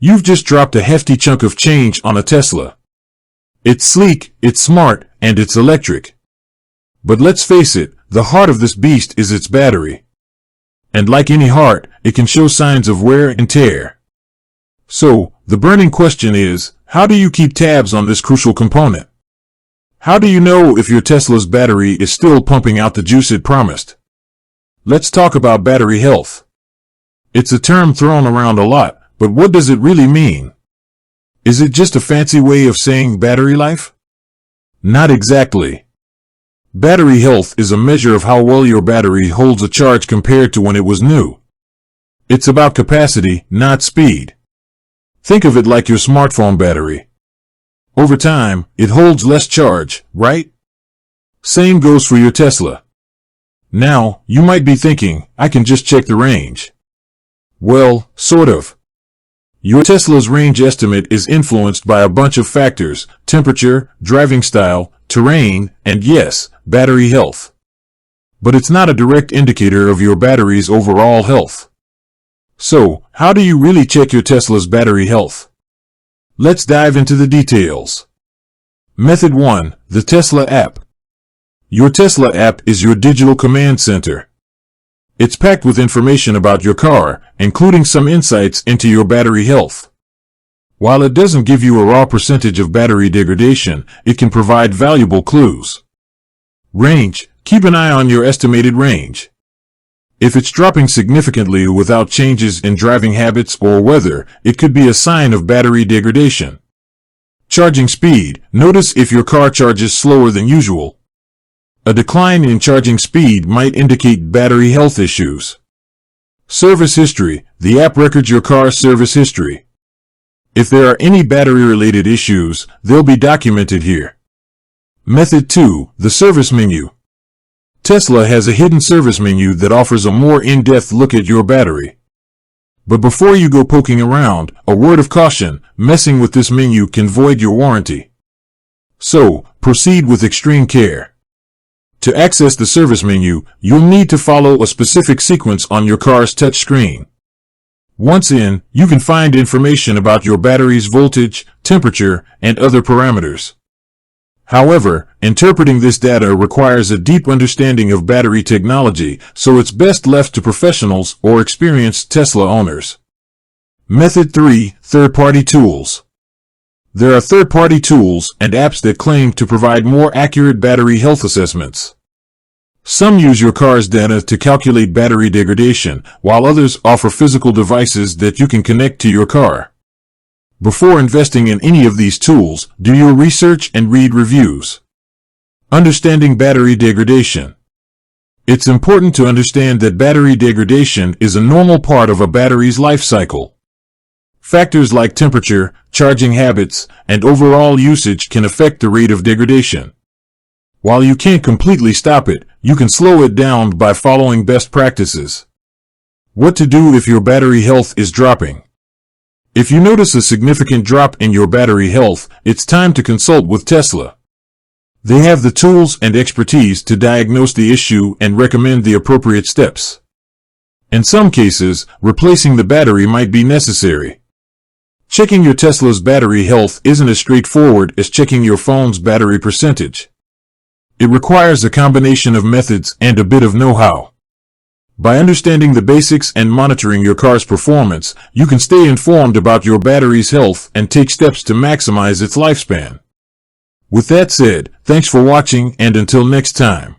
You've just dropped a hefty chunk of change on a Tesla. It's sleek, it's smart, and it's electric. But let's face it, the heart of this beast is its battery. And like any heart, it can show signs of wear and tear. So, the burning question is, how do you keep tabs on this crucial component? How do you know if your Tesla's battery is still pumping out the juice it promised? Let's talk about battery health. It's a term thrown around a lot, but what does it really mean? Is it just a fancy way of saying battery life? Not exactly. Battery health is a measure of how well your battery holds a charge compared to when it was new. It's about capacity, not speed. Think of it like your smartphone battery. Over time, it holds less charge, right? Same goes for your Tesla. Now, you might be thinking, I can just check the range. Well, sort of. Your Tesla's range estimate is influenced by a bunch of factors: temperature, driving style, terrain, and yes, battery health. But it's not a direct indicator of your battery's overall health. So, how do you really check your Tesla's battery health? Let's dive into the details. Method 1. The Tesla app. Your Tesla app is your digital command center. It's packed with information about your car, including some insights into your battery health. While it doesn't give you a raw percentage of battery degradation, it can provide valuable clues. Range. Keep an eye on your estimated range. If it's dropping significantly without changes in driving habits or weather, it could be a sign of battery degradation. Charging speed. Notice if your car charges slower than usual. A decline in charging speed might indicate battery health issues. Service history. The app records your car's service history. If there are any battery-related issues, they'll be documented here. Method 2. The service menu. Tesla has a hidden service menu that offers a more in-depth look at your battery. But before you go poking around, a word of caution: messing with this menu can void your warranty. So, proceed with extreme care. To access the service menu, you'll need to follow a specific sequence on your car's touchscreen. Once in, you can find information about your battery's voltage, temperature, and other parameters. However, interpreting this data requires a deep understanding of battery technology, so it's best left to professionals or experienced Tesla owners. Method 3. Third-party tools. There are third-party tools and apps that claim to provide more accurate battery health assessments. Some use your car's data to calculate battery degradation, while others offer physical devices that you can connect to your car. Before investing in any of these tools, do your research and read reviews. Understanding battery degradation. It's important to understand that battery degradation is a normal part of a battery's life cycle. Factors like temperature, charging habits, and overall usage can affect the rate of degradation. While you can't completely stop it, you can slow it down by following best practices. What to do if your battery health is dropping. If you notice a significant drop in your battery health, it's time to consult with Tesla. They have the tools and expertise to diagnose the issue and recommend the appropriate steps. In some cases, replacing the battery might be necessary. Checking your Tesla's battery health isn't as straightforward as checking your phone's battery percentage. It requires a combination of methods and a bit of know-how. By understanding the basics and monitoring your car's performance, you can stay informed about your battery's health and take steps to maximize its lifespan. With that said, thanks for watching, and until next time.